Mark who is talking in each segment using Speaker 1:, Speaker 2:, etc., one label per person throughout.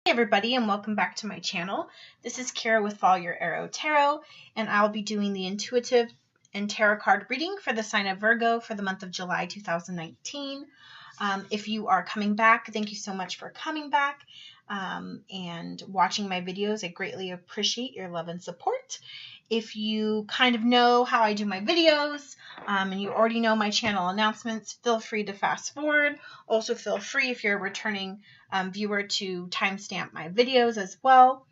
Speaker 1: Hey everybody, and welcome back to my channel. This is Kara with FollowYourArrowTarot, and I'll be doing the intuitive and tarot card reading for the sign of Virgo for the month of July 2019. If you are coming back, thank you so much for coming back and watching my videos. I greatly appreciate your love and support. If you kind of know how I do my videos and you already know my channel announcements, feel free to fast forward. Also feel free, if you're a returning viewer, to timestamp my videos as well.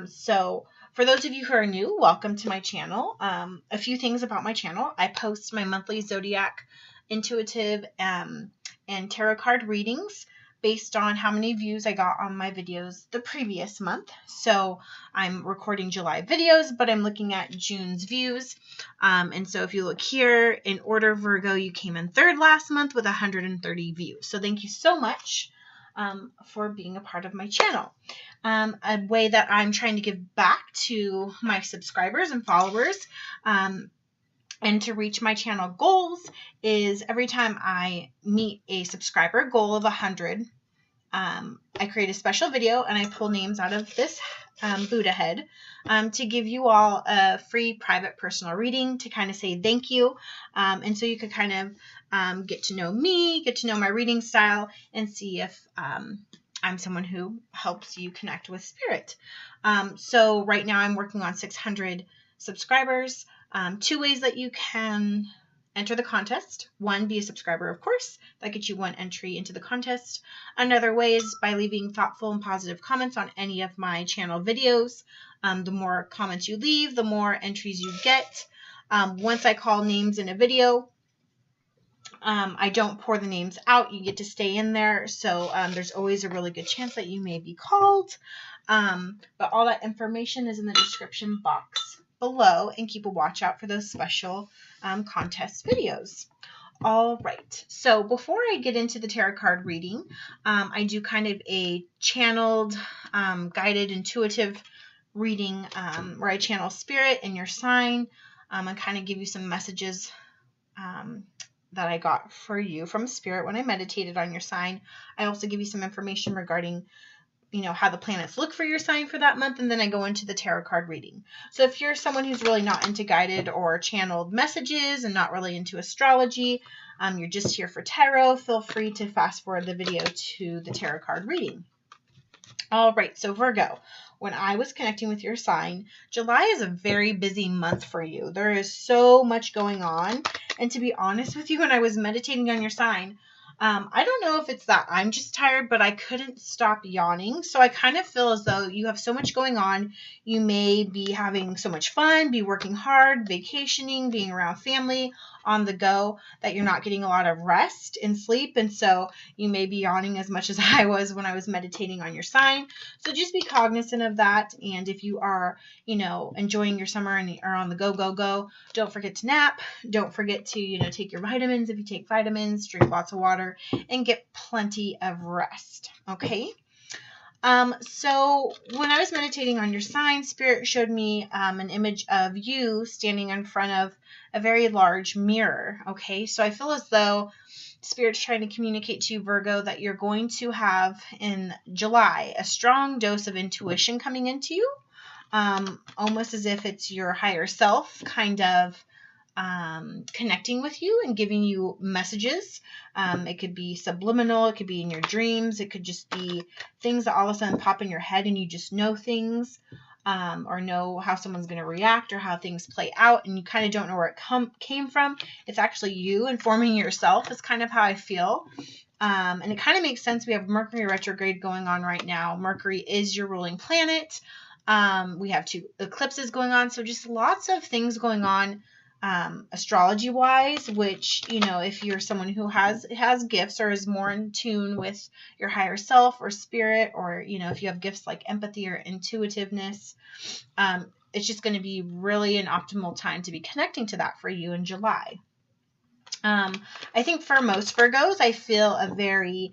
Speaker 1: So for those of you who are new, welcome to my channel. A few things about my channel. I post my monthly zodiac, intuitive, and tarot card readings based on how many views I got on my videos the previous month. So I'm recording July videos, but I'm looking at June's views. And so if you look here, in order, Virgo, you came in third last month with 130 views. So thank you so much for being a part of my channel. A way that I'm trying to give back to my subscribers and followers and to reach my channel goals is every time I meet a subscriber goal of 100, I create a special video and I pull names out of this Buddha head to give you all a free private personal reading to kind of say thank you. And so you could kind of get to know me, get to know my reading style, and see if I'm someone who helps you connect with spirit. So right now I'm working on 600 subscribers. Two ways that you can enter the contest. One, be a subscriber, of course. That gets you one entry into the contest. Another way is by leaving thoughtful and positive comments on any of my channel videos. The more comments you leave, the more entries you get. Once I call names in a video, I don't pour the names out. You get to stay in there. So there's always a really good chance that you may be called. But all that information is in the description box below, and keep a watch out for those special contest videos. All right, so before I get into the tarot card reading, I do kind of a channeled, guided, intuitive reading where I channel spirit and your sign and kind of give you some messages that I got for you from spirit when I meditated on your sign. I also give you some information regarding how the planets look for your sign for that month, and then I go into the tarot card reading. So if you're someone who's really not into guided or channeled messages and not really into astrology, you're just here for tarot, feel free to fast forward the video to the tarot card reading. All right, so Virgo, when I was connecting with your sign, July is a very busy month for you. There is so much going on, and to be honest with you, when I was meditating on your sign, I don't know if it's that I'm just tired, but I couldn't stop yawning. So I kind of feel as though you have so much going on. You may be having so much fun, be working hard, vacationing, being around family, on the go, that you're not getting a lot of rest and sleep. And so you may be yawning as much as I was when I was meditating on your sign. So just be cognizant of that. And if you are, enjoying your summer and are on the go, don't forget to nap. Don't forget to, take your vitamins if you take vitamins, drink lots of water, and get plenty of rest. Okay. So when I was meditating on your sign, Spirit showed me an image of you standing in front of a very large mirror. Okay, so I feel as though Spirit's trying to communicate to you, Virgo, that you're going to have in July a strong dose of intuition coming into you, almost as if it's your higher self kind of connecting with you and giving you messages. It could be subliminal, it could be in your dreams, it could just be things that all of a sudden pop in your head and you just know things, or know how someone's going to react or how things play out, and you kind of don't know where it came from. It's actually you informing yourself is kind of how I feel. And it kind of makes sense. We have Mercury retrograde going on right now. Mercury is your ruling planet. We have 2 eclipses going on, so just lots of things going on astrology wise, which, if you're someone who has gifts or is more in tune with your higher self or spirit, or, if you have gifts like empathy or intuitiveness, it's just going to be really an optimal time to be connecting to that for you in July. I think for most Virgos, I feel a very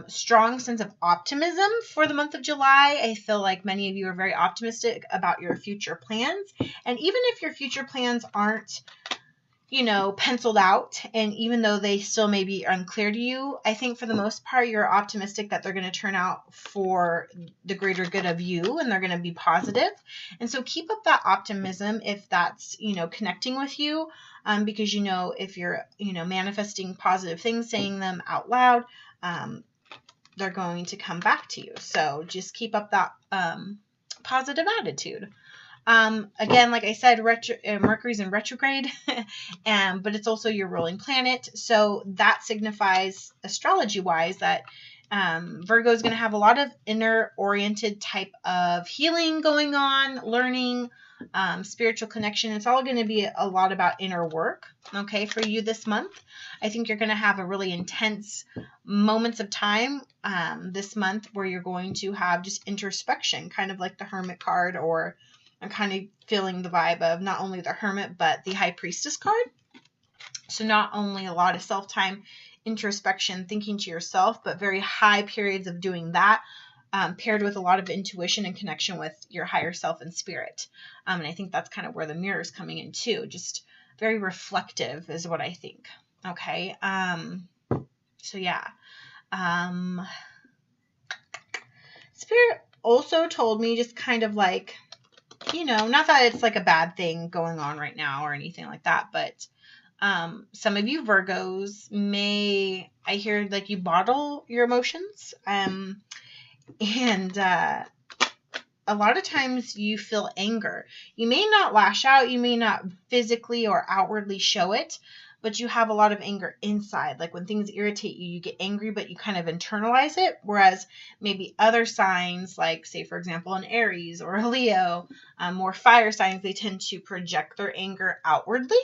Speaker 1: strong sense of optimism for the month of July. I feel like many of you are very optimistic about your future plans. And even if your future plans aren't you know, penciled out. And even though they still may be unclear to you, I think for the most part, you're optimistic that they're going to turn out for the greater good of you, and they're going to be positive. And so keep up that optimism if that's, you know, connecting with you, because, you know, if you're, you know, manifesting positive things, saying them out loud, they're going to come back to you. So just keep up that positive attitude. Again, like I said, Mercury's in retrograde, but it's also your ruling planet. So that signifies, astrology-wise, that Virgo is going to have a lot of inner-oriented type of healing going on, learning, spiritual connection. It's all going to be a lot about inner work, okay, for you this month. I think you're going to have a really intense moments of time this month where you're going to have just introspection, kind of like the Hermit card, or I'm kind of feeling the vibe of not only the Hermit, but the High Priestess card. So not only a lot of self-time, introspection, thinking to yourself, but very high periods of doing that, paired with a lot of intuition and connection with your higher self and spirit. And I think that's kind of where the mirror is coming in too. Just very reflective is what I think. Okay. So yeah. Spirit also told me just kind of like, you know, not that it's like a bad thing going on right now or anything like that, but some of you Virgos may, I hear like you bottle your emotions, and a lot of times you feel anger. You may not lash out, you may not physically or outwardly show it, but you have a lot of anger inside. Like when things irritate you, you get angry, but you kind of internalize it. Whereas maybe other signs, like say, for example, an Aries or a Leo, more fire signs, they tend to project their anger outwardly.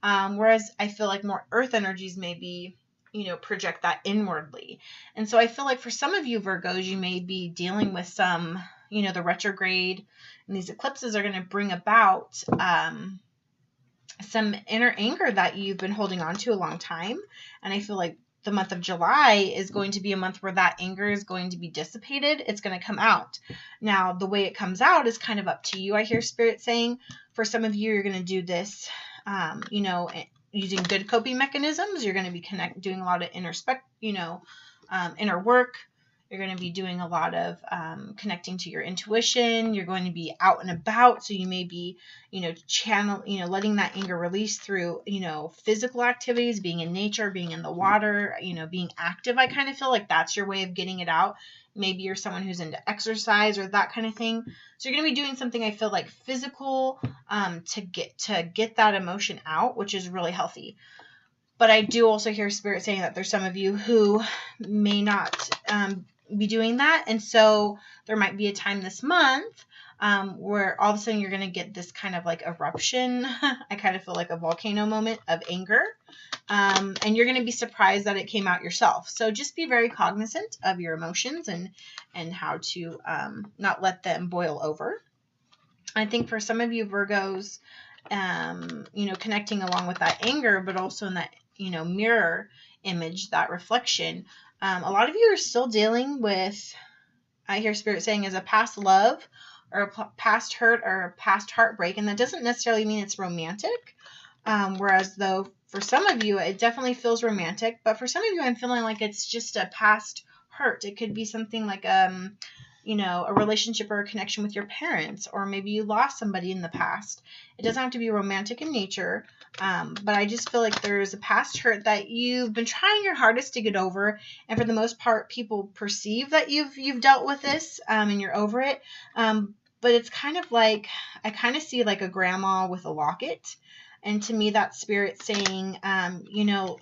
Speaker 1: Whereas I feel like more earth energies maybe, you know, project that inwardly. And so I feel like for some of you Virgos, you may be dealing with some, you know, the retrograde and these eclipses are going to bring about, some inner anger that you've been holding on to a long time. And I feel like the month of July is going to be a month where that anger is going to be dissipated. It's going to come out. Now, the way it comes out is kind of up to you. I hear Spirit saying for some of you, you're going to do this, you know, using good coping mechanisms. You're going to be doing a lot of inner work. You're going to be doing a lot of connecting to your intuition. You're going to be out and about. So you may be, you know, letting that anger release through, you know, physical activities, being in nature, being in the water, you know, being active. I kind of feel like that's your way of getting it out. Maybe you're someone who's into exercise or that kind of thing. So you're going to be doing something I feel like physical to get that emotion out, which is really healthy. But I do also hear Spirit saying that there's some of you who may not be doing that. And so there might be a time this month where all of a sudden you're going to get this kind of like eruption. I kind of feel like a volcano moment of anger. And you're going to be surprised that it came out yourself. So just be very cognizant of your emotions and how to not let them boil over. I think for some of you Virgos, you know, connecting along with that anger, but also in that, you know, mirror image, that reflection, a lot of you are still dealing with, I hear Spirit saying, is a past love or a past hurt or a past heartbreak. And that doesn't necessarily mean it's romantic. Whereas though for some of you, it definitely feels romantic. But for some of you, I'm feeling like it's just a past hurt. It could be something like, you know, a relationship or a connection with your parents, or maybe you lost somebody in the past. It doesn't have to be romantic in nature, but I just feel like there's a past hurt that you've been trying your hardest to get over, and for the most part, people perceive that you've dealt with this, and you're over it. But it's kind of like, I kind of see like a grandma with a locket. And to me, that Spirit saying, you know,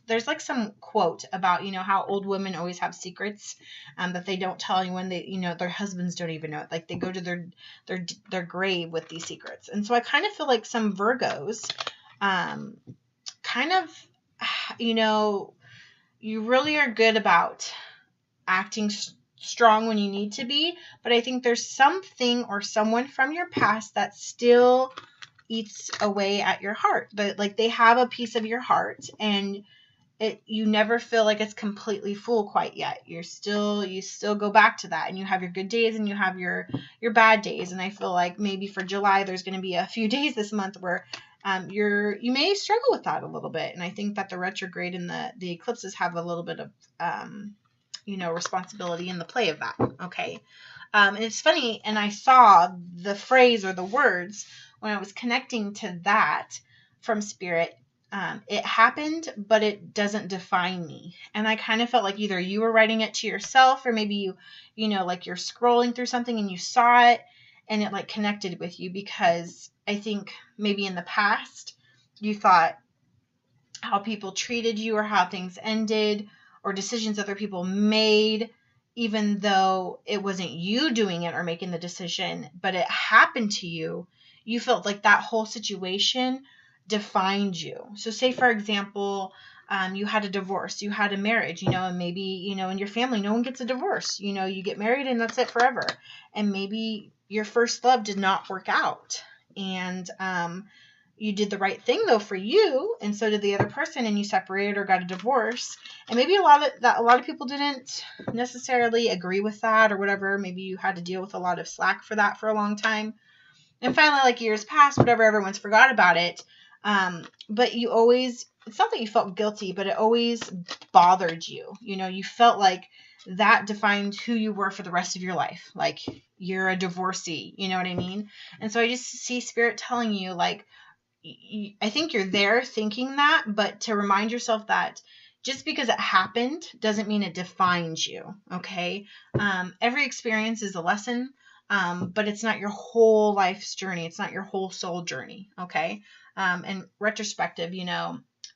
Speaker 1: there's like some quote about, you know, how old women always have secrets that they don't tell anyone. They, you know, their husbands don't even know it. Like they go to their grave with these secrets. And so I kind of feel like some Virgos, kind of, you know, you really are good about acting strong when you need to be. But I think there's something or someone from your past that still eats away at your heart, but like they have a piece of your heart, and you never feel like it's completely full quite yet. You still go back to that, and you have your good days and you have your bad days. And I feel like maybe for July, there's going to be a few days this month where you may struggle with that a little bit. And I think that the retrograde and the eclipses have a little bit of, responsibility in the play of that. Okay. And it's funny, and I saw the phrase or the words when I was connecting to that from Spirit. It happened, but it doesn't define me. And I kind of felt like either you were writing it to yourself, or maybe like you're scrolling through something and you saw it and it like connected with you, because I think maybe in the past you thought how people treated you or how things ended or decisions other people made, even though it wasn't you doing it or making the decision, but it happened to you, you felt like that whole situation defined you. So say, for example, you had a divorce, you had a marriage, and maybe, in your family, no one gets a divorce. You get married and that's it forever. And maybe your first love did not work out. And you did the right thing, though, for you, and so did the other person, and you separated or got a divorce. And maybe a lot of people didn't necessarily agree with that or whatever. Maybe you had to deal with a lot of slack for that for a long time. And finally, like years passed, whatever, everyone's forgot about it. But you always, it's not that you felt guilty, but it always bothered you. You felt like that defined who you were for the rest of your life. Like you're a divorcee, you know what I mean? And so I just see Spirit telling you, like, I think you're there thinking that, but to remind yourself that just because it happened doesn't mean it defines you. Okay. Every experience is a lesson. But it's not your whole life's journey. It's not your whole soul journey. Okay. And retrospective,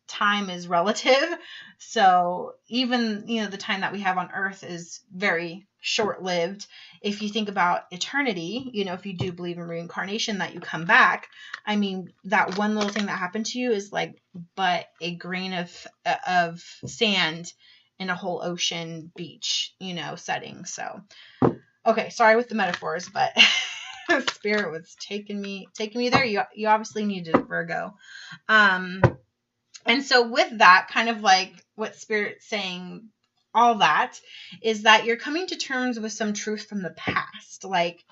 Speaker 1: time is relative. So even, the time that we have on earth is very short-lived. If you think about eternity, if you do believe in reincarnation, that you come back, I mean, that one little thing that happened to you is like, but a grain of sand in a whole ocean beach, setting. So, okay, sorry with the metaphors, but Spirit was taking me there. You obviously needed a Virgo. And so with that, kind of like what Spirit's saying, all that is that you're coming to terms with some truth from the past. Like,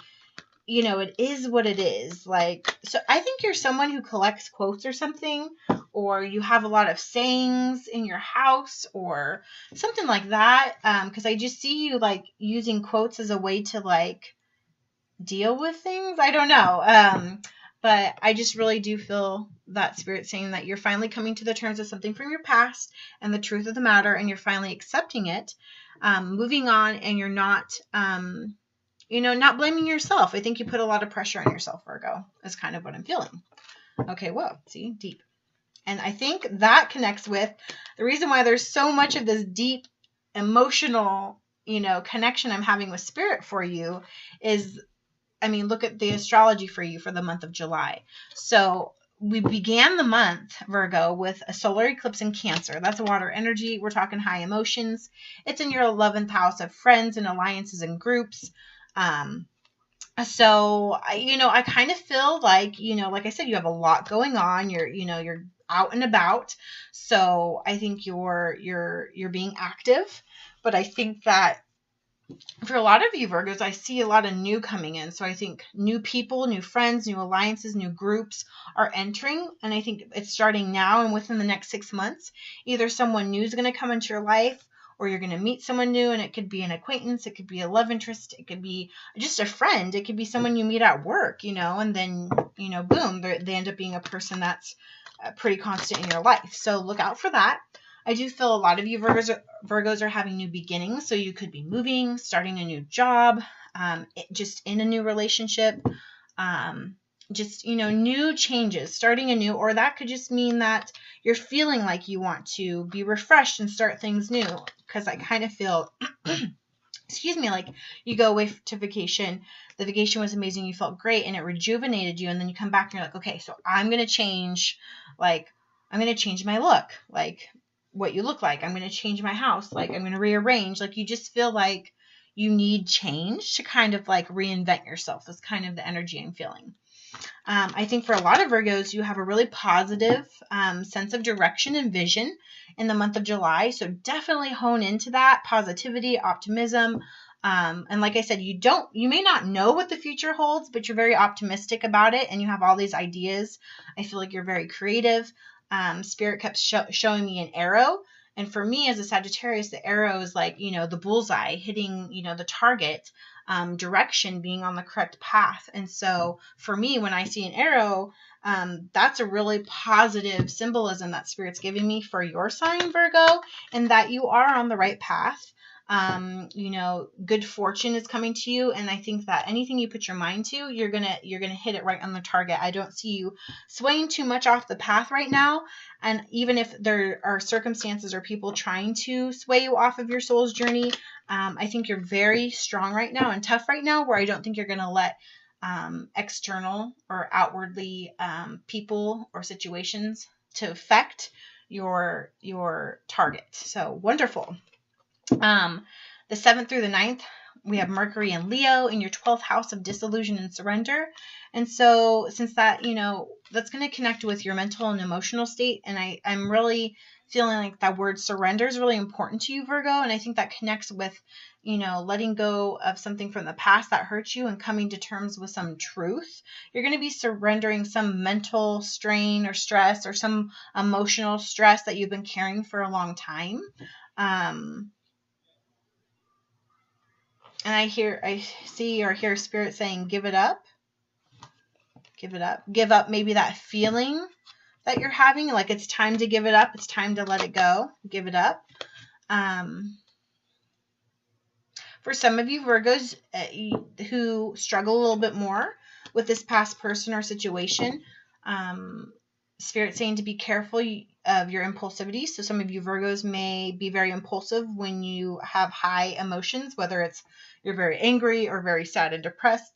Speaker 1: it is what it is. Like, so I think you're someone who collects quotes or something, or you have a lot of sayings in your house or something like that. Because I just see you like using quotes as a way to like deal with things. I don't know. But I just really do feel that Spirit saying that you're finally coming to the terms of something from your past and the truth of the matter, and you're finally accepting it, moving on, and you're not, not blaming yourself. I think you put a lot of pressure on yourself, Virgo, is kind of what I'm feeling. Okay, whoa, see, deep. And I think that connects with the reason why there's so much of this deep emotional, connection I'm having with Spirit for you is, look at the astrology for you for the month of July. So we began the month, Virgo, with a solar eclipse in Cancer. That's a water energy. We're talking high emotions. It's in your 11th house of friends and alliances and groups. So, I kind of feel like, like I said, you have a lot going on. You're out and about. So I think you're being active, but I think that for a lot of you Virgos, I see a lot of new coming in. So I think new people, new friends, new alliances, new groups are entering. And I think it's starting now and within the next 6 months. Either someone new is going to come into your life, or you're going to meet someone new, and it could be an acquaintance. It could be a love interest. It could be just a friend. It could be someone you meet at work, and then, boom, they end up being a person that's pretty constant in your life. So look out for that. I do feel a lot of you Virgos are having new beginnings. So you could be moving, starting a new job, just in a new relationship, just, new changes, starting anew, or that could just mean that you're feeling like you want to be refreshed and start things new. Because I kind of feel, excuse me, like you go away to vacation, the vacation was amazing, you felt great, and it rejuvenated you, and then you come back and you're like, okay, so I'm going to change my look, like what you look like. I'm going to change my house. Like I'm going to rearrange. Like you just feel like you need change to kind of like reinvent yourself. That's kind of the energy I'm feeling. I think for a lot of Virgos, you have a really positive sense of direction and vision in the month of July. So definitely hone into that positivity, optimism, And like I said, you may not know what the future holds, but you're very optimistic about it and you have all these ideas. I feel like you're very creative. Spirit kept showing me an arrow. And for me as a Sagittarius, the arrow is like, the bullseye hitting, the target, direction, being on the correct path. And so for me, when I see an arrow, that's a really positive symbolism that Spirit's giving me for your sign, Virgo, and that you are on the right path. Good fortune is coming to you, and I think that anything you put your mind to, you're gonna hit it right on the target. I don't see you swaying too much off the path right now, and even if there are circumstances or people trying to sway you off of your soul's journey, I think you're very strong right now and tough right now, where I don't think you're gonna let external or outwardly people or situations to affect your target. So wonderful. The 7th through the 9th, we have Mercury and Leo in your 12th house of disillusion and surrender. And so since that, that's going to connect with your mental and emotional state. And I'm really feeling like that word surrender is really important to you, Virgo. And I think that connects with, letting go of something from the past that hurt you and coming to terms with some truth. You're going to be surrendering some mental strain or stress or some emotional stress that you've been carrying for a long time. And I see or hear Spirit saying, give it up. Give it up. Give up maybe that feeling that you're having. Like it's time to give it up. It's time to let it go. Give it up. For some of you Virgos who struggle a little bit more with this past person or situation, Spirit saying to be careful of your impulsivity. So some of you Virgos may be very impulsive when you have high emotions, whether it's you're very angry or very sad and depressed,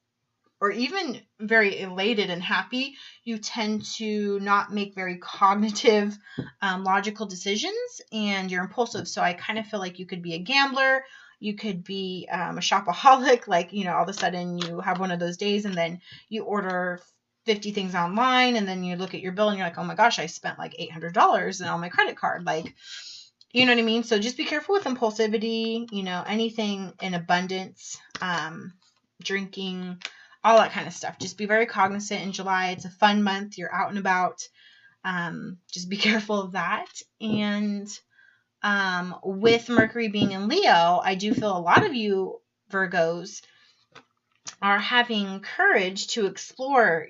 Speaker 1: or even very elated and happy. You tend to not make very cognitive, logical decisions, and you're impulsive. So I kind of feel like you could be a gambler. You could be a shopaholic, like, all of a sudden you have one of those days and then you order 50 things online and then you look at your bill and you're like, oh my gosh, I spent like $800 on my credit card. Like, you know what I mean? So just be careful with impulsivity, anything in abundance, drinking, all that kind of stuff. Just be very cognizant in July. It's a fun month. You're out and about. Just be careful of that. And with Mercury being in Leo, I do feel a lot of you Virgos are having courage to explore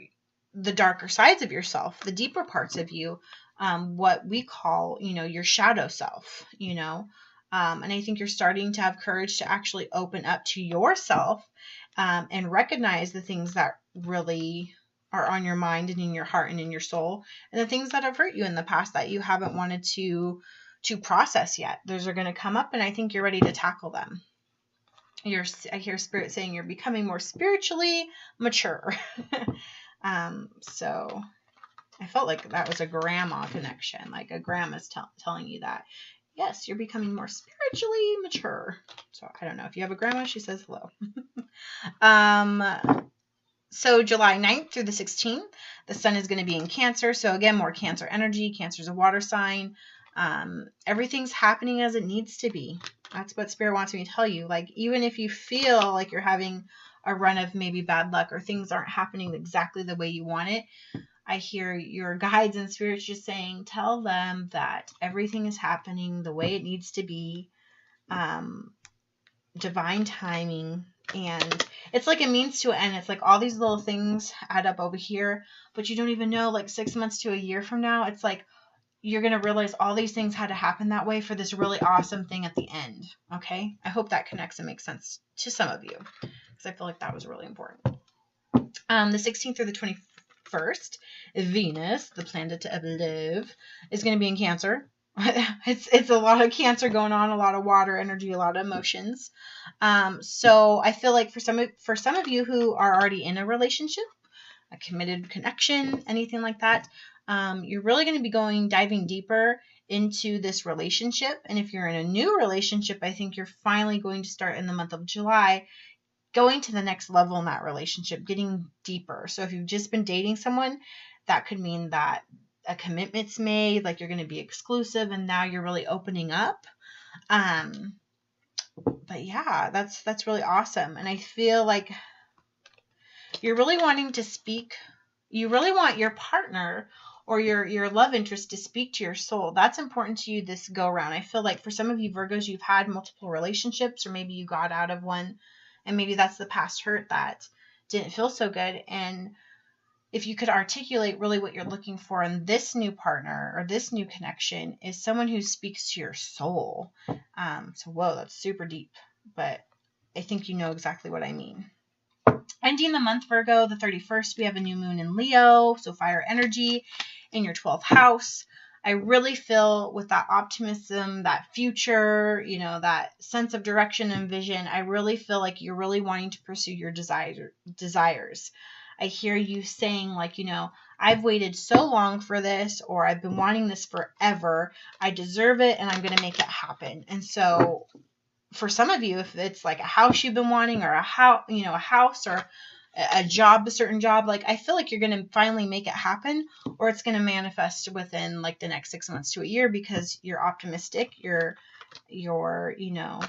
Speaker 1: the darker sides of yourself, the deeper parts of you, what we call, your shadow self, and I think you're starting to have courage to actually open up to yourself, and recognize the things that really are on your mind and in your heart and in your soul, and the things that have hurt you in the past that you haven't wanted to process yet. Those are going to come up, and I think you're ready to tackle them. I hear Spirit saying you're becoming more spiritually mature. So I felt like that was a grandma connection, like a grandma's telling you that. Yes, you're becoming more spiritually mature. So I don't know if you have a grandma, she says hello. So July 9th through the 16th, the sun is going to be in Cancer. So again, more Cancer energy. Cancer is a water sign. Everything's happening as it needs to be. That's what Spirit wants me to tell you. Like, even if you feel like you're having a run of maybe bad luck or things aren't happening exactly the way you want it, I hear your guides and spirits just saying, tell them that everything is happening the way it needs to be, divine timing. And it's like a means to an end. It's like all these little things add up over here, but you don't even know, like 6 months to a year from now, it's like you're going to realize all these things had to happen that way for this really awesome thing at the end. Okay? I hope that connects and makes sense to some of you, because I feel like that was really important. The 16th through the 21st, Venus, the planet of love, is going to be in Cancer. It's a lot of Cancer going on, a lot of water energy, a lot of emotions. So I feel like for some of you who are already in a relationship, a committed connection, anything like that, you're really going to be diving deeper into this relationship. And if you're in a new relationship, I think you're finally going to start in the month of July going to the next level in that relationship, getting deeper. So if you've just been dating someone, that could mean that a commitment's made, like you're going to be exclusive, and now you're really opening up. But yeah, that's really awesome. And I feel like you're really wanting to speak. You really want your partner or your love interest to speak to your soul. That's important to you this go around. I feel like for some of you Virgos, you've had multiple relationships, or maybe you got out of one, and maybe that's the past hurt that didn't feel so good. And if you could articulate really what you're looking for in this new partner or this new connection is someone who speaks to your soul. So whoa, that's super deep, but I think you know exactly what I mean. Ending the month, Virgo, the 31st, we have a new moon in Leo, so fire energy in your 12th house. I really feel with that optimism, that future, you know, that sense of direction and vision, I really feel like you're really wanting to pursue your desires. I hear you saying like, you know, I've waited so long for this, or I've been wanting this forever. I deserve it and I'm going to make it happen. And so for some of you, if it's like a house you've been wanting, or a house or a job, a certain job, like I feel like you're going to finally make it happen, or it's going to manifest within like the next 6 months to a year, because you're optimistic, you're you know,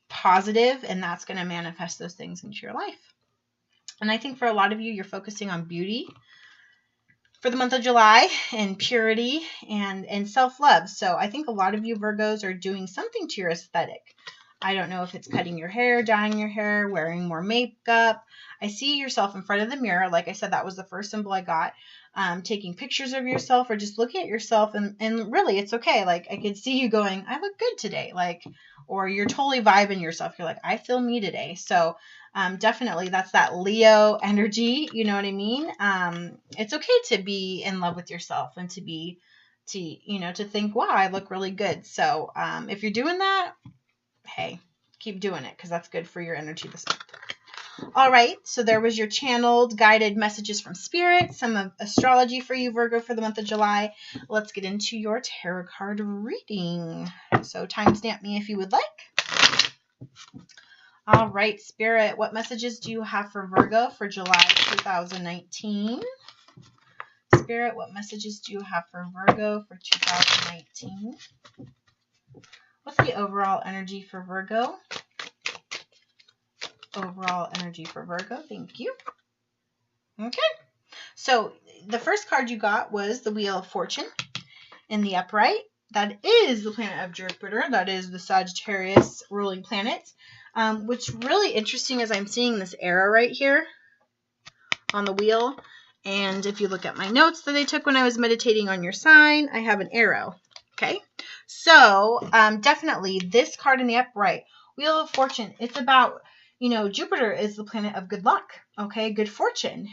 Speaker 1: positive, and that's going to manifest those things into your life. And I think for a lot of you, you're focusing on beauty for the month of July, and purity and self-love. So I think a lot of you Virgos are doing something to your aesthetic. I don't know if it's cutting your hair, dyeing your hair, wearing more makeup. I see yourself in front of the mirror. Like I said, that was the first symbol I got. Taking pictures of yourself, or just looking at yourself, and really it's okay. Like I could see you going, I look good today. Like, or you're totally vibing yourself. You're like, I feel me today. So definitely that's that Leo energy. You know what I mean? It's okay to be in love with yourself, and to think, wow, I look really good. So if you're doing that, hey, keep doing it, because that's good for your energy this month. All right, so there was your channeled guided messages from Spirit, some of astrology for you, Virgo, for the month of July. Let's get into your tarot card reading. So timestamp me if you would like. All right, Spirit, what messages do you have for Virgo for July 2019? Spirit, what messages do you have for Virgo for 2019? What's the overall energy for Virgo? Overall energy for Virgo. Thank you. Okay. So the first card you got was the Wheel of Fortune in the upright. That is the planet of Jupiter. That is the Sagittarius ruling planet. What's really interesting is I'm seeing this arrow right here on the wheel. And if you look at my notes that I took when I was meditating on your sign, I have an arrow. Okay. So definitely this card in the upright, Wheel of Fortune, it's about, you know, Jupiter is the planet of good luck, okay, good fortune.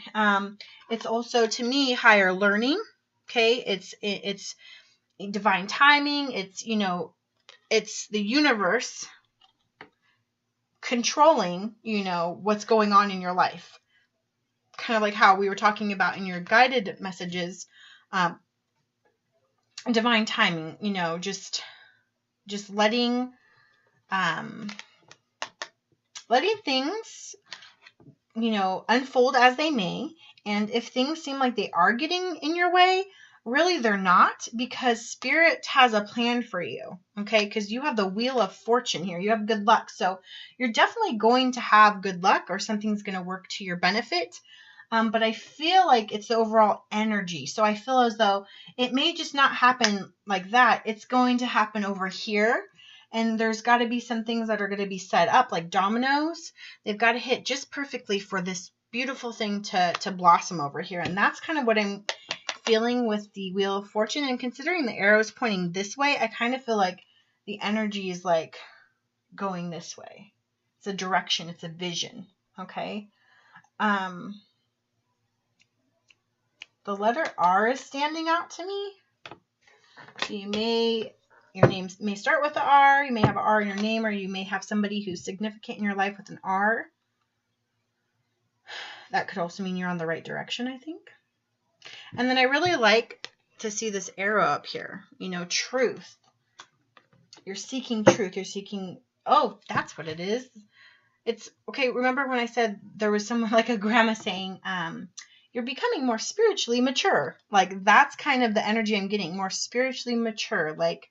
Speaker 1: It's also, to me, higher learning, okay, it's divine timing, it's, you know, it's the universe controlling, you know, what's going on in your life. Kind of like how we were talking about in your guided messages, divine timing, you know, just letting things, you know, unfold as they may. And if things seem like they are getting in your way, really they're not, because Spirit has a plan for you, okay? Because you have the Wheel of Fortune here. You have good luck. So you're definitely going to have good luck, or something's going to work to your benefit. But I feel like it's the overall energy. So I feel as though it may just not happen like that. It's going to happen over here. And there's got to be some things that are going to be set up like dominoes. They've got to hit just perfectly for this beautiful thing to blossom over here. And that's kind of what I'm feeling with the Wheel of Fortune. And considering the arrow is pointing this way, I kind of feel like the energy is like going this way. It's a direction. It's a vision. Okay. The letter R is standing out to me. So your name may start with an R. You may have an R in your name, or you may have somebody who's significant in your life with an R. That could also mean you're on the right direction, I think. And then I really like to see this arrow up here. You know, truth. You're seeking truth. You're seeking, oh, that's what it is. It's, okay, remember when I said there was someone like a grandma saying, you're becoming more spiritually mature. Like, that's kind of the energy I'm getting. More spiritually mature. Like,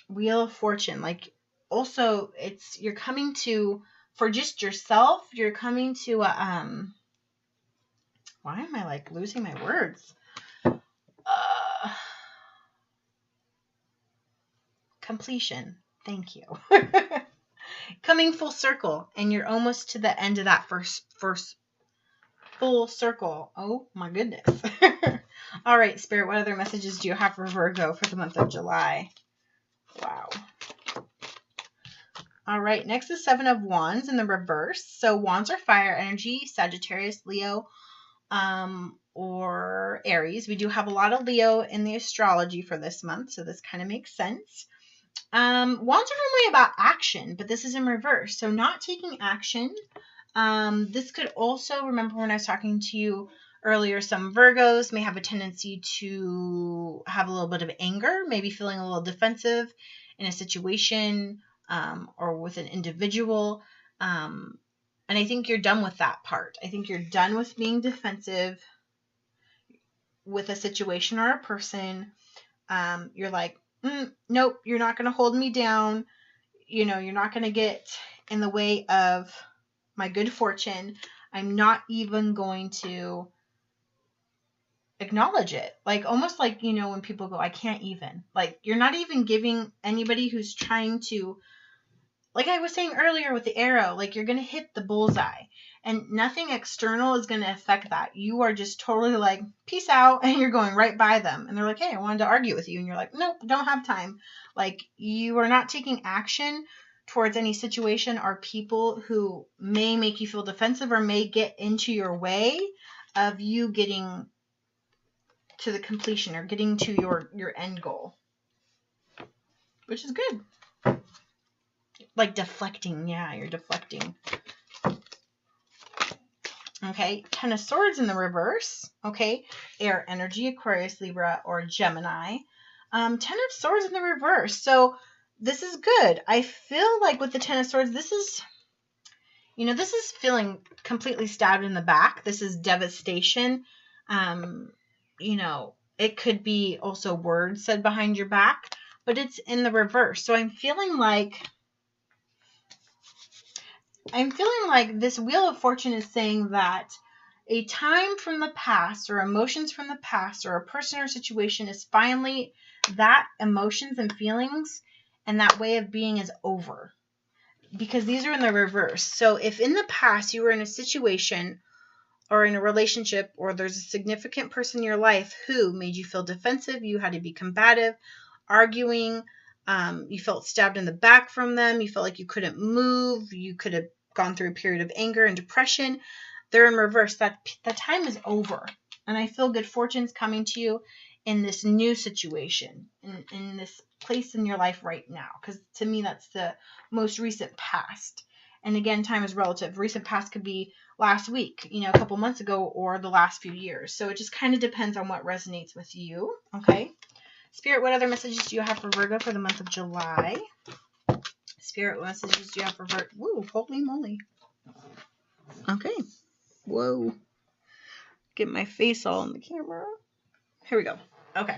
Speaker 1: Wheel of Fortune. Like, also you're coming to, for just yourself, you're coming to why am I like losing my words? Completion. Thank you. Coming full circle, and you're almost to the end of that first full circle. Oh my goodness. All right, Spirit, what other messages do you have for Virgo for the month of July? Wow. All right, next is Seven of Wands in the reverse. So wands are fire energy, Sagittarius, Leo, or Aries. We do have a lot of Leo in the astrology for this month, so this kind of makes sense. Wands are normally about action, but this is in reverse, so not taking action. This could also, remember when I was talking to you earlier, some Virgos may have a tendency to have a little bit of anger, maybe feeling a little defensive in a situation, or with an individual. And I think you're done with that part. I think you're done with being defensive with a situation or a person. You're like, nope, you're not going to hold me down. You know, you're not going to get in the way of my good fortune. I'm not even going to acknowledge it. Like, almost like, you know, when people go, I can't even. Like, you're not even giving anybody who's trying to, like I was saying earlier with the arrow, like, you're going to hit the bullseye. And nothing external is going to affect that. You are just totally like, peace out, and you're going right by them. And they're like, hey, I wanted to argue with you. And you're like, nope, don't have time. Like, you are not taking action towards any situation or people who may make you feel defensive or may get into your way of you getting to the completion or getting to your end goal, which is good. Like deflecting. Yeah, you're deflecting. Okay, Ten of Swords in the reverse. Okay, air energy, Aquarius, Libra, or Gemini. Ten of Swords in the reverse. So this is good. I feel like with the Ten of Swords, this is, you know, this is feeling completely stabbed in the back. This is devastation. You know, it could be also words said behind your back, but it's in the reverse. So I'm feeling like this Wheel of Fortune is saying that a time from the past or emotions from the past or a person or situation is finally, that emotions and feelings and that way of being is over. Because these are in the reverse. So if in the past you were in a situation or in a relationship or there's a significant person in your life who made you feel defensive, you had to be combative, arguing, you felt stabbed in the back from them, you felt like you couldn't move, you could have gone through a period of anger and depression, they're in reverse. That time is over. And I feel good fortune's coming to you in this new situation, in this place in your life right now. Because to me, that's the most recent past. And again, time is relative. Recent past could be last week, you know, a couple months ago, or the last few years. So it just kind of depends on what resonates with you. Okay. Spirit, what other messages do you have for Virgo for the month of July? Spirit, what messages do you have for Virgo? Woo, holy moly. Okay. Whoa. Get my face all in the camera. Here we go. Okay.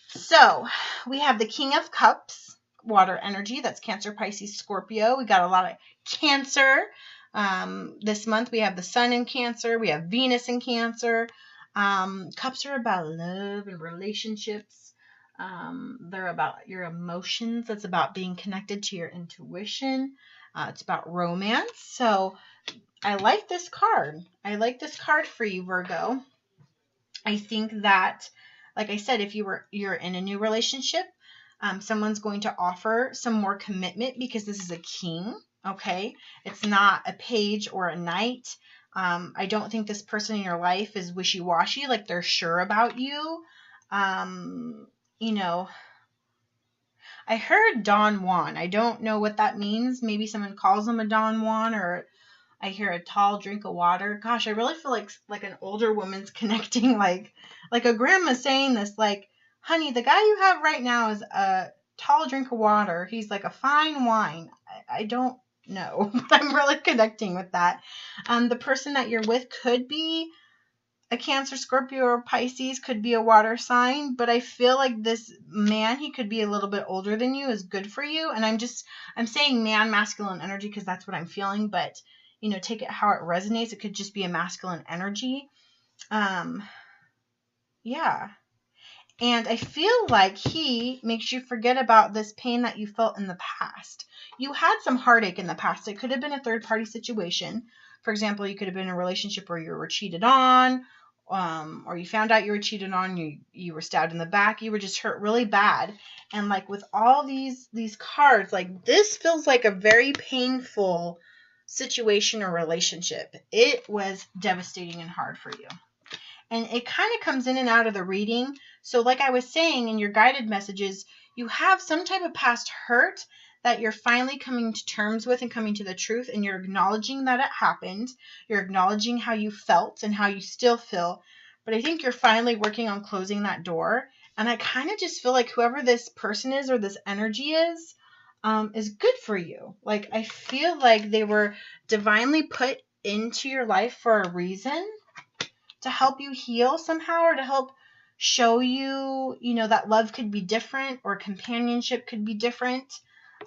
Speaker 1: So we have the King of Cups, water energy. That's Cancer, Pisces, Scorpio. We got a lot of Cancer. This month we have the Sun in Cancer. We have Venus in Cancer. Cups are about love and relationships. They're about your emotions. It's about being connected to your intuition. It's about romance. So I like this card. I like this card for you, Virgo. I think that, like I said, if you're in a new relationship, someone's going to offer some more commitment because this is a king. Okay, it's not a page or a knight. I don't think this person in your life is wishy-washy, like they're sure about you. You know, I heard Don Juan. I don't know what that means. Maybe someone calls him a Don Juan, or I hear a tall drink of water. Gosh, I really feel like an older woman's connecting, like a grandma saying this, like, honey, the guy you have right now is a tall drink of water. He's like a fine wine. I don't know, but I'm really connecting with that. The person that you're with could be a Cancer, Scorpio, or Pisces, could be a water sign, but I feel like this man, he could be a little bit older than you, is good for you. And I'm saying man, masculine energy, because that's what I'm feeling, but, you know, take it how it resonates. It could just be a masculine energy. Yeah. And I feel like he makes you forget about this pain that you felt in the past. You had some heartache in the past. It could have been a third-party situation. For example, you could have been in a relationship where you were cheated on, or you found out you were cheated on, you were stabbed in the back, you were just hurt really bad. And like with all these cards, like this feels like a very painful situation or relationship. It was devastating and hard for you. And it kind of comes in and out of the reading. So like I was saying in your guided messages, you have some type of past hurt that you're finally coming to terms with and coming to the truth, and you're acknowledging that it happened. You're acknowledging how you felt and how you still feel. But I think you're finally working on closing that door. And I kind of just feel like whoever this person is or this energy is good for you. Like I feel like they were divinely put into your life for a reason, to help you heal somehow, or to help show you, you know, that love could be different, or companionship could be different.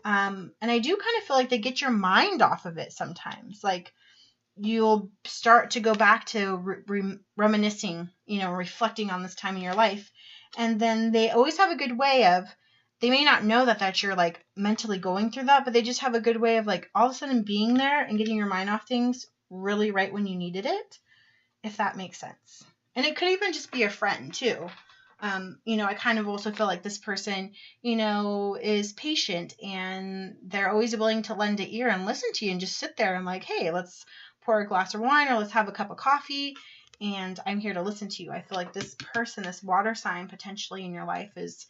Speaker 1: And I do kind of feel like they get your mind off of it sometimes. Like you'll start to go back to reminiscing, you know, reflecting on this time in your life. And then they always have a good way of, they may not know that you're like mentally going through that, but they just have a good way of like all of a sudden being there and getting your mind off things really right when you needed it. If that makes sense. And it could even just be a friend too. You know, I kind of also feel like this person, you know, is patient and they're always willing to lend an ear and listen to you and just sit there and like, hey, let's pour a glass of wine or let's have a cup of coffee and I'm here to listen to you. I feel like this person, this water sign potentially in your life is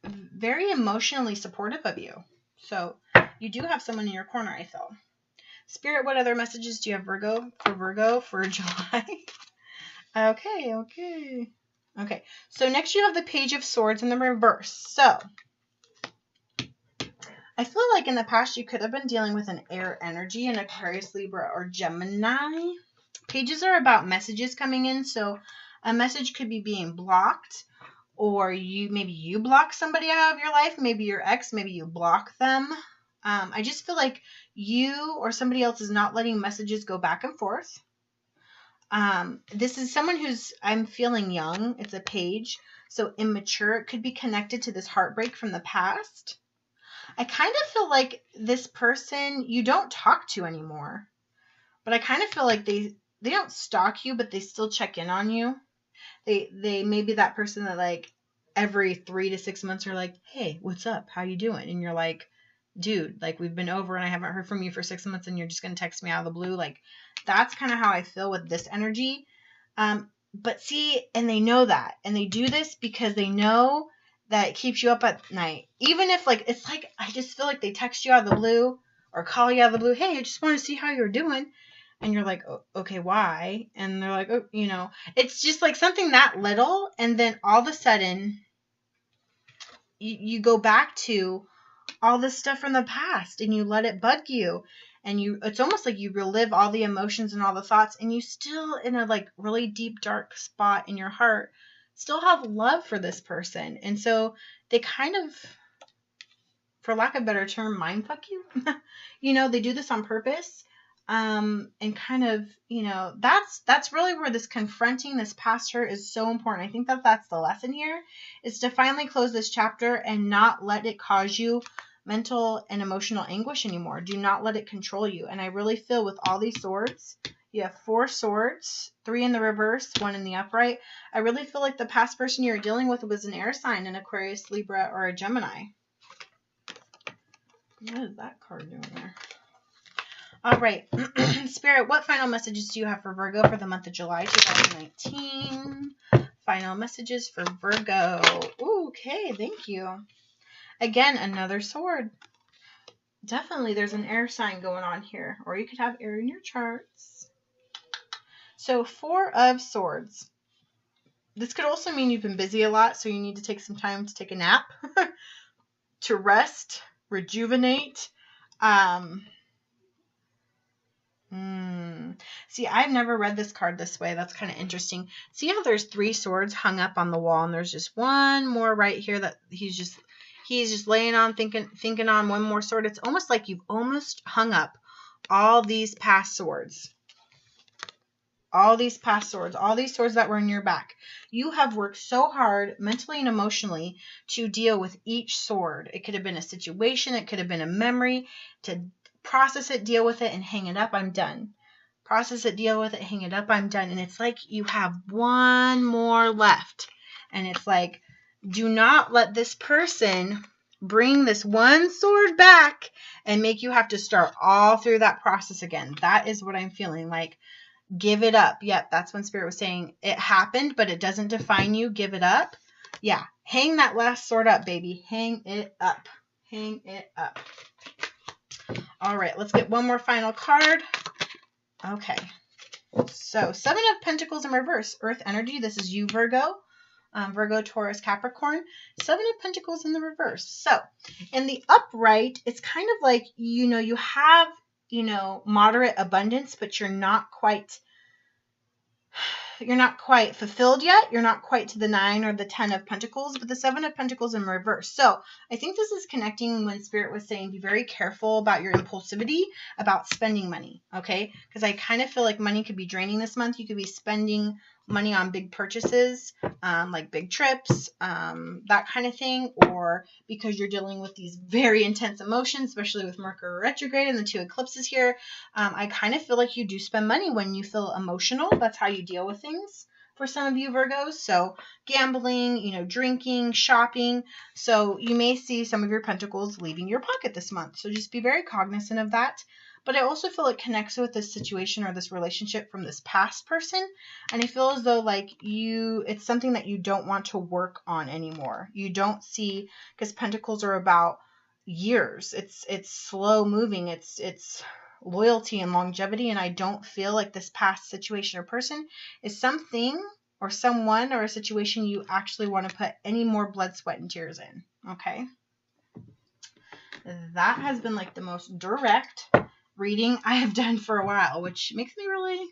Speaker 1: very emotionally supportive of you. So you do have someone in your corner, I feel. Spirit, what other messages do you have Virgo for July? Okay. So next you have the Page of Swords in the reverse. So I feel like in the past you could have been dealing with an air energy, an Aquarius, Libra, or Gemini. Pages are about messages coming in. So a message could be being blocked, or maybe you block somebody out of your life. Maybe your ex, maybe you block them. I just feel like you or somebody else is not letting messages go back and forth. This is someone who's, I'm feeling young. It's a page, so immature. It could be connected to this heartbreak from the past. I kind of feel like this person you don't talk to anymore, but I kind of feel like they don't stalk you, but they still check in on you. They may be that person that like every 3 to 6 months are like, hey, what's up? How you doing? And you're like, dude, like we've been over and I haven't heard from you for 6 months and you're just going to text me out of the blue. Like that's kind of how I feel with this energy. But see, and they know that, and they do this because they know that it keeps you up at night. Even if like, it's like, I just feel like they text you out of the blue or call you out of the blue. Hey, I just want to see how you're doing. And you're like, oh, okay, why? And they're like, oh, you know, it's just like something that little. And then all of a sudden you go back to all this stuff from the past and you let it bug you, and it's almost like you relive all the emotions and all the thoughts, and you still in a like really deep dark spot in your heart still have love for this person. And so they kind of, for lack of a better term, mind fuck you. You know, they do this on purpose. And kind of, you know, that's really where this confronting this past hurt is so important. I think that's the lesson here, is to finally close this chapter and not let it cause you mental and emotional anguish anymore. Do not let it control you. And I really feel with all these swords, you have 4 swords, 3 in the reverse, 1 in the upright. I really feel like the past person you're dealing with was an air sign, an Aquarius, Libra, or a Gemini. What is that card doing there? All right, Spirit, what final messages do you have for Virgo for the month of July 2019? Final messages for Virgo. Ooh, okay, thank you. Again, another sword. Definitely there's an air sign going on here, or you could have air in your charts. So 4 of Swords. This could also mean you've been busy a lot, so you need to take some time to take a nap, to rest, rejuvenate. See, I've never read this card this way. That's kind of interesting. See how there's 3 swords hung up on the wall, and there's just one more right here that he's just laying on, thinking on one more sword. It's almost like you've almost hung up all these past swords. All these past swords, all these swords that were in your back. You have worked so hard mentally and emotionally to deal with each sword. It could have been a situation. It could have been a memory. To process it, deal with it, and hang it up. I'm done. Process it, deal with it, hang it up. I'm done. And it's like you have one more left. And it's like, do not let this person bring this one sword back and make you have to start all through that process again. That is what I'm feeling like. Give it up. Yep, that's when Spirit was saying it happened, but it doesn't define you. Give it up. Yeah, hang that last sword up, baby. Hang it up. Hang it up. All right, let's get one more final card. Okay, so 7 of Pentacles in reverse. Earth energy. This is you, Virgo. Virgo, Taurus, Capricorn. 7 of Pentacles in the reverse. So in the upright, it's kind of like, you have moderate abundance, but you're not quite fulfilled yet. You're not quite to the 9 or the 10 of Pentacles, but the 7 of Pentacles in reverse. So I think this is connecting when Spirit was saying, be very careful about your impulsivity, about spending money. Okay. Because I kind of feel like money could be draining this month. You could be spending money on big purchases, like big trips, that kind of thing, or because you're dealing with these very intense emotions, especially with Mercury retrograde and the 2 eclipses here. I kind of feel like you do spend money when you feel emotional. That's how you deal with things for some of you Virgos. So gambling, drinking, shopping. So you may see some of your pentacles leaving your pocket this month. So just be very cognizant of that. But I also feel it connects with this situation or this relationship from this past person. And I feel as though like it's something that you don't want to work on anymore. You don't see, because Pentacles are about years. It's slow moving. It's loyalty and longevity. And I don't feel like this past situation or person is something or someone or a situation you actually want to put any more blood, sweat, and tears in. Okay. That has been like the most direct reading I have done for a while, which makes me really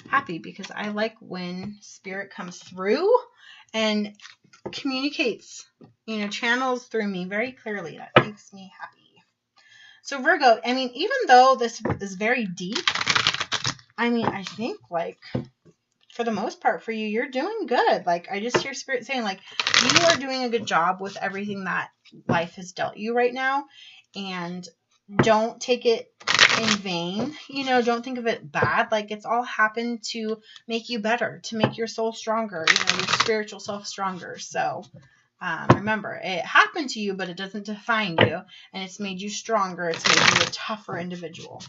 Speaker 1: happy because I like when Spirit comes through and communicates, channels through me very clearly. That makes me happy. So Virgo, even though this is very deep, I think like for the most part for you, you're doing good. Like I just hear Spirit saying like you are doing a good job with everything that life has dealt you right now, and don't take it in vain. Don't think of it bad. Like it's all happened to make you better, to make your soul stronger, your spiritual self stronger. So remember, it happened to you, but it doesn't define you, and it's made you stronger. It's made you a tougher individual.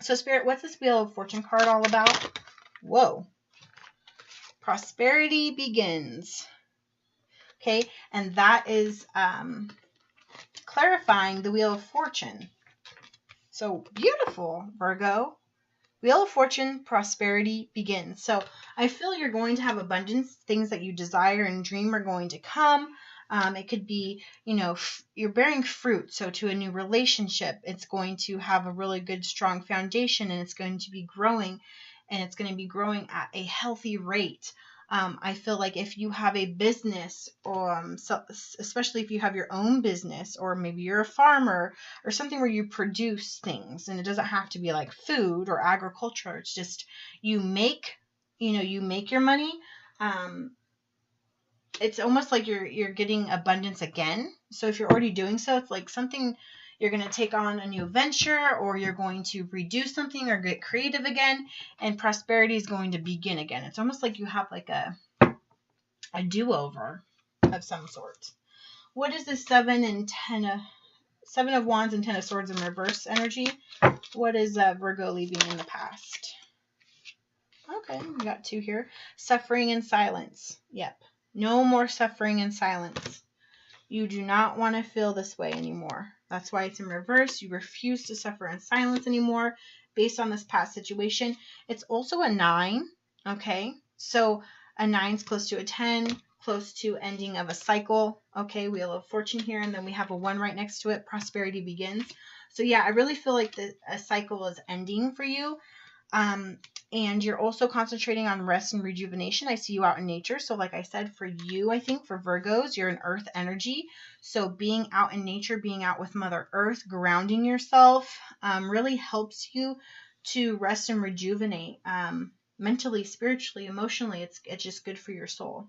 Speaker 1: So Spirit, what's this Wheel of Fortune card all about? Whoa. Prosperity begins. Okay, and that is clarifying the Wheel of Fortune. So beautiful, Virgo. Wheel of Fortune, prosperity begins. So I feel you're going to have abundance. Things that you desire and dream are going to come. It could be, you're bearing fruit. So to a new relationship, it's going to have a really good, strong foundation, and it's going to be growing, and it's going to be growing at a healthy rate. I feel like if you have a business, or especially if you have your own business, or maybe you're a farmer or something where you produce things, and it doesn't have to be like food or agriculture. It's just you make your money. It's almost like you're getting abundance again. So if you're already doing so, it's like something you're going to take on a new venture, or you're going to redo something or get creative again, and prosperity is going to begin again. It's almost like you have like a do-over of some sort. What is the 7 of Wands and 10 of Swords in reverse energy? What is Virgo leaving in the past? Okay, we got 2 here. Suffering and silence. Yep. No more suffering and silence. You do not want to feel this way anymore. That's why it's in reverse. You refuse to suffer in silence anymore based on this past situation. It's also a 9, okay? So a 9 is close to a 10, close to ending of a cycle, okay? Wheel of Fortune here, and then we have a 1 right next to it. Prosperity begins. So yeah, I really feel like a cycle is ending for you. And you're also concentrating on rest and rejuvenation. I see you out in nature. So like I said, for you, I think for Virgos, you're an earth energy. So being out in nature, being out with Mother Earth, grounding yourself, really helps you to rest and rejuvenate, mentally, spiritually, emotionally. It's just good for your soul.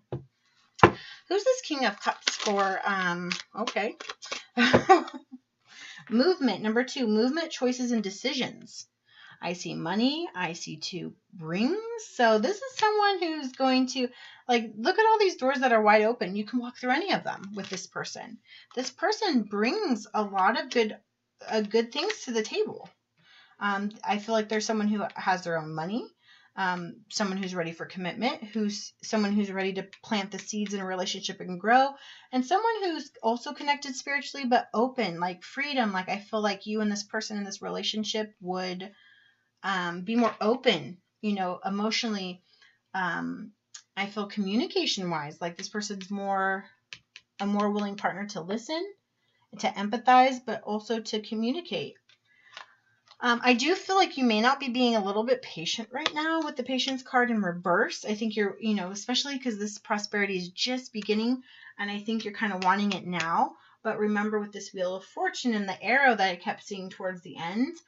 Speaker 1: Who's this King of Cups for? Okay. Movement. Number 2, movement, choices, and decisions. I see money. I see 2 rings. So this is someone who's going to, like, look at all these doors that are wide open. You can walk through any of them with this person. This person brings a lot of good things to the table. I feel like there's someone who has their own money. Someone who's ready for commitment, someone who's ready to plant the seeds in a relationship and grow, and someone who's also connected spiritually but open, like freedom. Like I feel like you and this person in this relationship would be more open, emotionally. I feel communication wise, like this person's a more willing partner to listen, to empathize, but also to communicate. I do feel like you may not be being a little bit patient right now with the patience card in reverse. I think you're, especially because this prosperity is just beginning, and I think you're kind of wanting it now. But remember, with this Wheel of Fortune and the arrow that I kept seeing towards the end,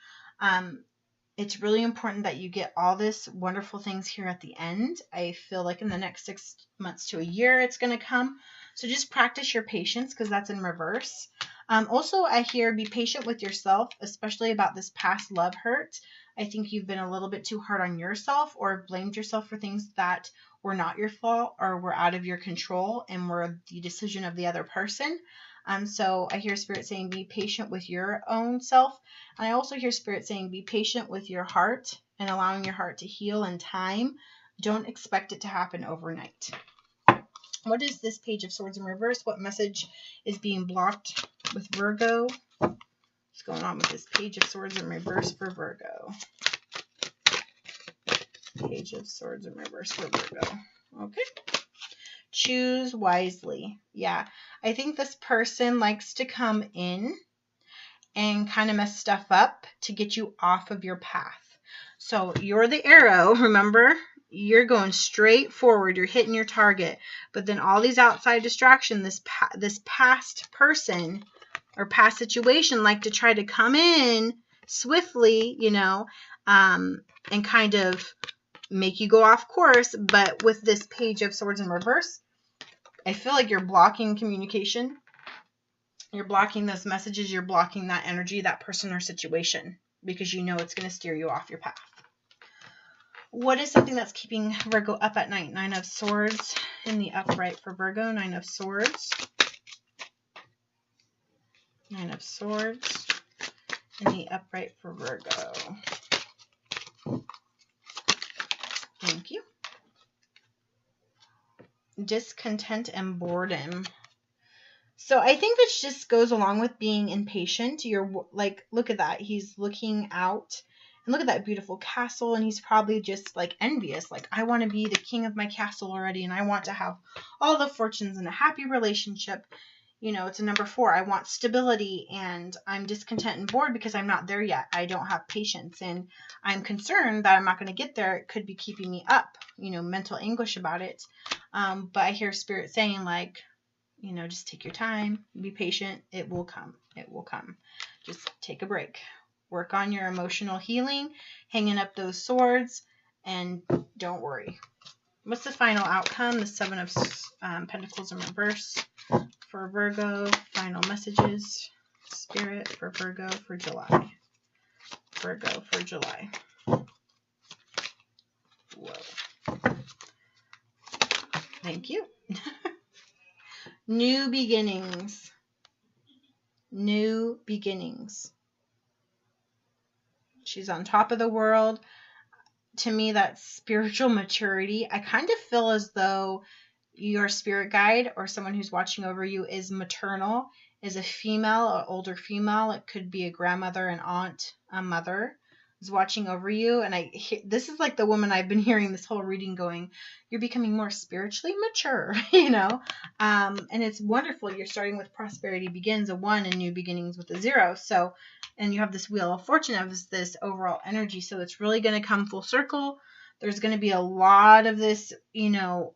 Speaker 1: it's really important that you get all this wonderful things here at the end. I feel like in the next 6 months to a year, it's going to come. So just practice your patience because that's in reverse. Also, I hear be patient with yourself, especially about this past love hurt. I think you've been a little bit too hard on yourself or blamed yourself for things that were not your fault or were out of your control and were the decision of the other person. So I hear Spirit saying be patient with your own self. And I also hear Spirit saying be patient with your heart and allowing your heart to heal in time. Don't expect it to happen overnight. What is this Page of Swords in reverse? What message is being blocked with Virgo? What's going on with this Page of Swords in reverse for Virgo? Page of Swords in reverse for Virgo. Okay. Choose wisely. Yeah, I think this person likes to come in and kind of mess stuff up to get you off of your path. So you're the arrow, remember? You're going straight forward. You're hitting your target. But then all these outside distractions, this past person or past situation like to try to come in swiftly, and kind of make you go off course. But with this Page of Swords in reverse, I feel like you're blocking communication. You're blocking those messages. You're blocking that energy, that person or situation, because you know it's going to steer you off your path. What is something that's keeping Virgo up at night? 9 of Swords in the upright for Virgo. 9 of Swords. 9 of Swords in the upright for Virgo. Thank you. Discontent and boredom. So I think this just goes along with being impatient. You're like, look at that. He's looking out and look at that beautiful castle. And he's probably just like envious. Like, I want to be the king of my castle already. And I want to have all the fortunes and a happy relationship. It's a number 4. I want stability, and I'm discontent and bored because I'm not there yet. I don't have patience, and I'm concerned that I'm not going to get there. It could be keeping me up, mental anguish about it. But I hear Spirit saying, like, just take your time, be patient. It will come. It will come. Just take a break. Work on your emotional healing, hanging up those swords, and don't worry. What's the final outcome? The 7 of Pentacles in reverse for Virgo. Final messages. Spirit for Virgo for July. Virgo for July. Whoa. Thank you. New beginnings. New beginnings. She's on top of the world. To me, that's spiritual maturity. I kind of feel as though your spirit guide or someone who's watching over you is maternal, is a female, an older female. It could be a grandmother, an aunt, a mother. is watching over you. And this is like the woman I've been hearing this whole reading going, you're becoming more spiritually mature, you know. And it's wonderful. You're starting with prosperity begins, a 1, and new beginnings with a 0. So, and you have this wheel of fortune of this overall energy. So it's really going to come full circle. There's going to be a lot of this, you know,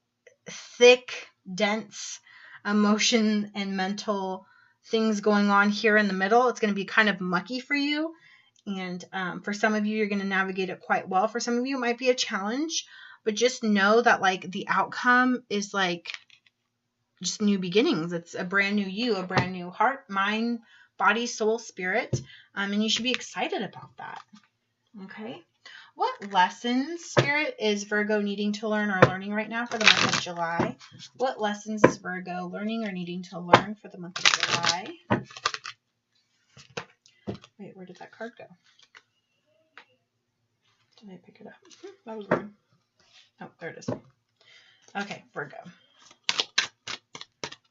Speaker 1: thick, dense emotion and mental things going on here in the middle. It's going to be kind of mucky for you. And for some of you, you're going to navigate it quite well. For some of you, it might be a challenge. But just know that, like, the outcome is, like, just new beginnings. It's a brand new you, a brand new heart, mind, body, soul, spirit. And you should be excited about that. Okay? What lessons, Spirit, is Virgo needing to learn or learning right now for the month of July? What lessons is Virgo learning or needing to learn for the month of July? Wait, where did that card go? Did I pick it up? That was weird. Oh, there it is. Okay, Virgo.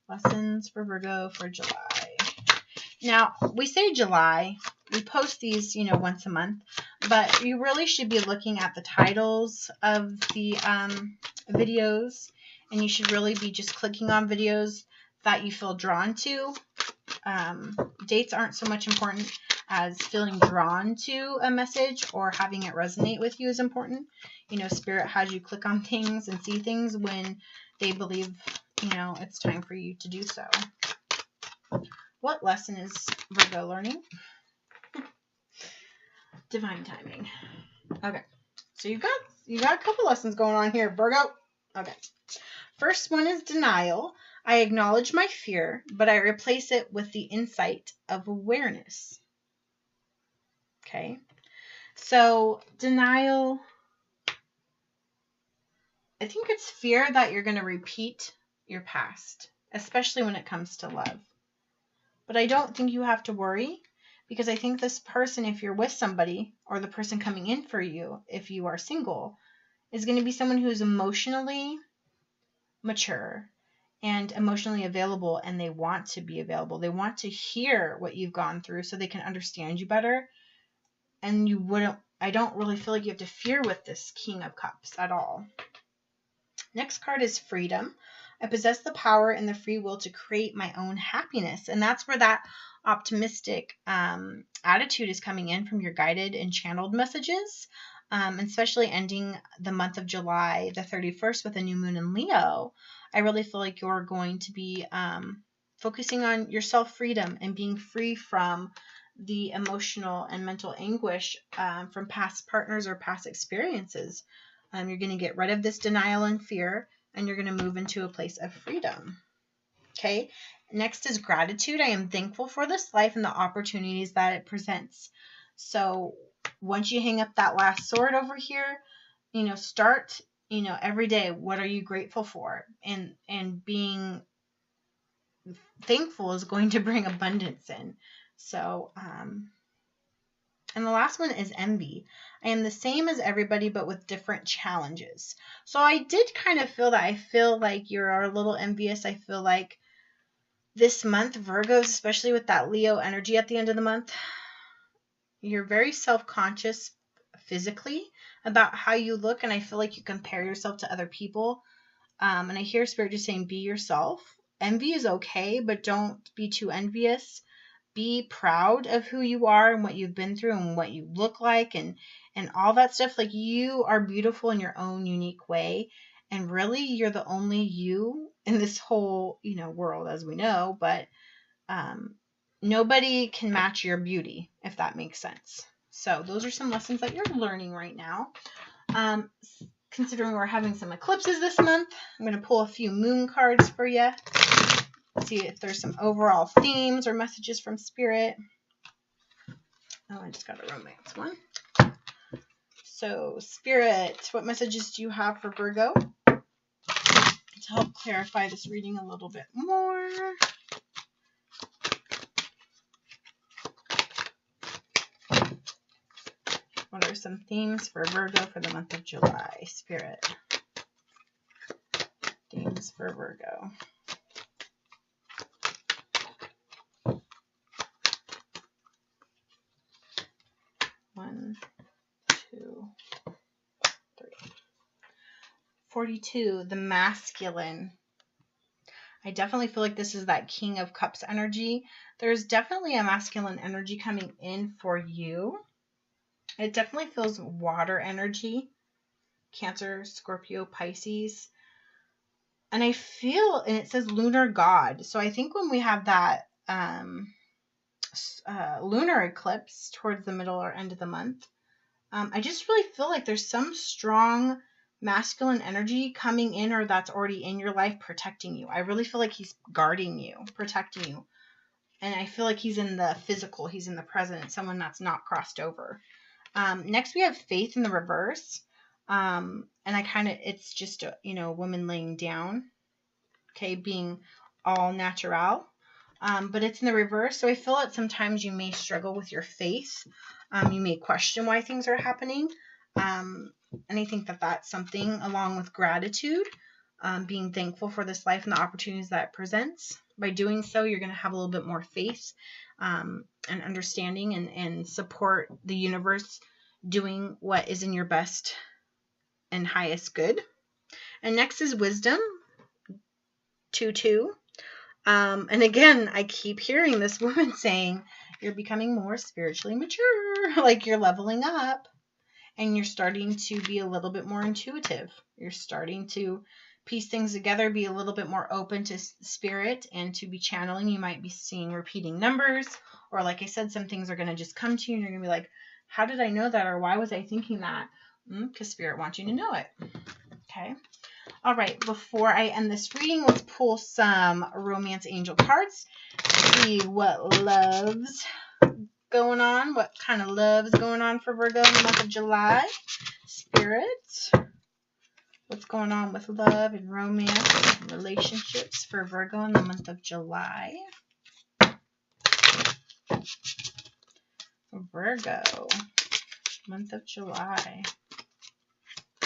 Speaker 1: Lessons for Virgo for July. Now, we say July. We post these, you know, once a month. But you really should be looking at the titles of the videos. And you should really be just clicking on videos that you feel drawn to. Dates aren't so much important as feeling drawn to a message or having it resonate with you is important. You know, Spirit has you click on things and see things when they believe, you know, it's time for you to do so. What lesson is Virgo learning? Divine timing. Okay. So you got a couple lessons going on here, Virgo. Okay. First one is denial. I acknowledge my fear, but I replace it with the insight of awareness. Okay. So denial, I think it's fear that you're going to repeat your past, especially when it comes to love. But I don't think you have to worry, because I think this person, if you're with somebody, or the person coming in for you, if you are single, is going to be someone who's emotionally mature and emotionally available, and they want to be available. They want to hear what you've gone through so they can understand you better. And I don't really feel like you have to fear with this King of Cups at all. Next card is freedom. I possess the power and the free will to create my own happiness. And that's where that optimistic attitude is coming in from your guided and channeled messages, especially ending the month of July, the 31st, with a new moon in Leo. I really feel like you're going to be focusing on your self-freedom and being free from the emotional and mental anguish from past partners or past experiences. You're going to get rid of this denial and fear, and you're going to move into a place of freedom. Okay. Next is gratitude. I am thankful for this life and the opportunities that it presents. So once you hang up that last sword over here, you know, start, you know, every day, what are you grateful for? And being thankful is going to bring abundance in. So, and the last one is envy. I am the same as everybody, but with different challenges. So I did kind of feel that. I feel like you're a little envious. I feel like this month, Virgos, especially with that Leo energy at the end of the month, you're very self-conscious physically about how you look. And I feel like you compare yourself to other people. And I hear Spirit just saying, be yourself. Envy is okay, but don't be too envious. Be proud of who you are and what you've been through and what you look like and all that stuff. Like, you are beautiful in your own unique way. And really, you're the only you in this whole, you know, world, as we know. But nobody can match your beauty, if that makes sense. So those are some lessons that you're learning right now. Considering we're having some eclipses this month, I'm going to pull a few moon cards for you. See if there's some overall themes or messages from Spirit. Oh, I just got a romance one. So, Spirit, what messages do you have for Virgo to help clarify this reading a little bit more? What are some themes for Virgo for the month of July? Spirit. Themes for Virgo. 1, 42, the masculine. I definitely feel like this is that King of Cups energy. There's definitely a masculine energy coming in for you. It definitely feels water energy. Cancer, Scorpio, Pisces. And I feel, and it says lunar god. So I think when we have that lunar eclipse towards the middle or end of the month, I just really feel like there's some strong masculine energy coming in, or that's already in your life, protecting you. I really feel like he's guarding you, protecting you. And I feel like he's in the physical, he's in the present, someone that's not crossed over. Next we have Faith in the reverse. And it's just a woman laying down, okay, being all natural. But it's in the reverse, so I feel that sometimes you may struggle with your faith. You may question why things are happening. And I think that that's something, along with gratitude, being thankful for this life and the opportunities that it presents. By doing so, you're going to have a little bit more faith and understanding and support the universe doing what is in your best and highest good. And next is Wisdom, 2-2. And again, I keep hearing this woman saying, you're becoming more spiritually mature, like you're leveling up. And you're starting to be a little bit more intuitive. You're starting to piece things together, be a little bit more open to spirit and to be channeling. You might be seeing repeating numbers, or like I said, some things are going to just come to you and you're going to be like, how did I know that? Or why was I thinking that? Because spirit wants you to know it. Okay. All right. Before I end this reading, let's pull some romance angel cards. See what love's going on, what kind of love is going on for Virgo in the month of July. Spirit, what's going on with love and romance and relationships for Virgo in the month of July. Virgo, month of July.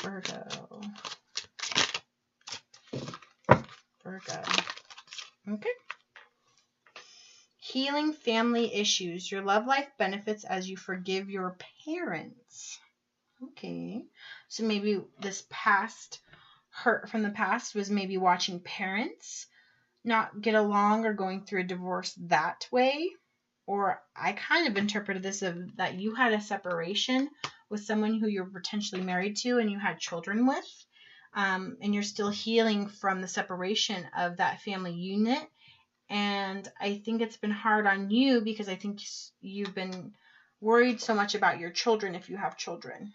Speaker 1: Virgo. Okay. Healing family issues. Your love life benefits as you forgive your parents. Okay. So maybe this past hurt from the past was maybe watching parents not get along or going through a divorce that way. Or I kind of interpreted this of that you had a separation with someone who you're potentially married to and you had children with. And you're still healing from the separation of that family unit. And I think it's been hard on you because I think you've been worried so much about your children if you have children.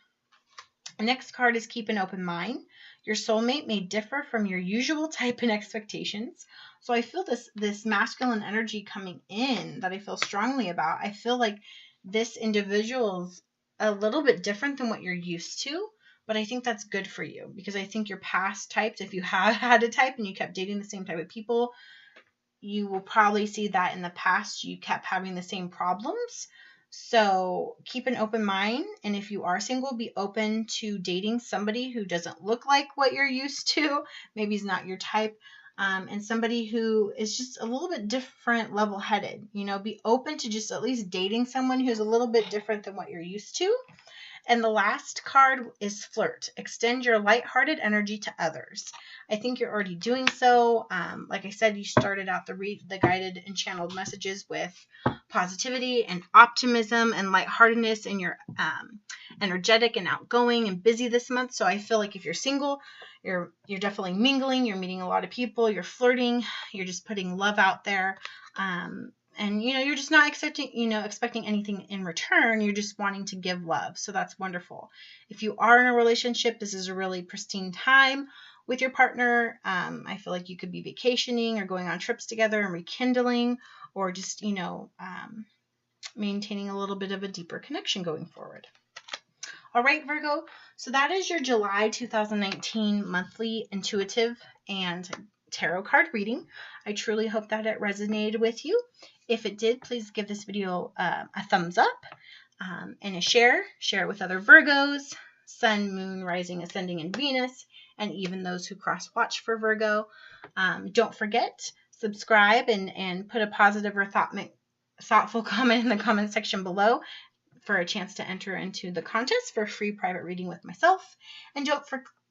Speaker 1: The next card is Keep an Open Mind. Your soulmate may differ from your usual type and expectations. So I feel this masculine energy coming in that I feel strongly about. I feel like this individual's a little bit different than what you're used to. But I think that's good for you because I think your past types, if you have had a type and you kept dating the same type of people, you will probably see that in the past you kept having the same problems. So keep an open mind. And if you are single, be open to dating somebody who doesn't look like what you're used to. Maybe is not your type. And somebody who is just a little bit different, level-headed. Be open to just at least dating someone who's a little bit different than what you're used to. And the last card is Flirt. Extend your lighthearted energy to others. I think you're already doing so. Like I said, you started out the guided and channeled messages with positivity and optimism and lightheartedness, and you're energetic and outgoing and busy this month. So I feel like if you're single, you're definitely mingling. You're meeting a lot of people. You're flirting. You're just putting love out there. And, you're just not expecting anything in return. You're just wanting to give love. So that's wonderful. If you are in a relationship, this is a really pristine time with your partner. I feel like you could be vacationing or going on trips together and rekindling, or just, maintaining a little bit of a deeper connection going forward. All right, Virgo. So that is your July 2019 monthly intuitive and tarot card reading. I truly hope that it resonated with you. If it did, please give this video a thumbs up and a share. Share it with other Virgos, Sun, Moon, Rising, Ascending, and Venus, and even those who cross-watch for Virgo. Don't forget, subscribe and put a positive or thoughtful comment in the comment section below for a chance to enter into the contest for a free private reading with myself. And don't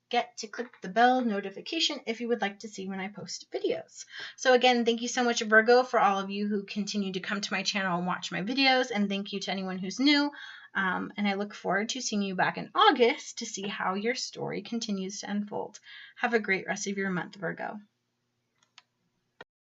Speaker 1: forget to click the bell notification if you would like to see when I post videos. So again, thank you so much, Virgo, for all of you who continue to come to my channel and watch my videos, and thank you to anyone who's new. And I look forward to seeing you back in August to see how your story continues to unfold. Have a great rest of your month, Virgo.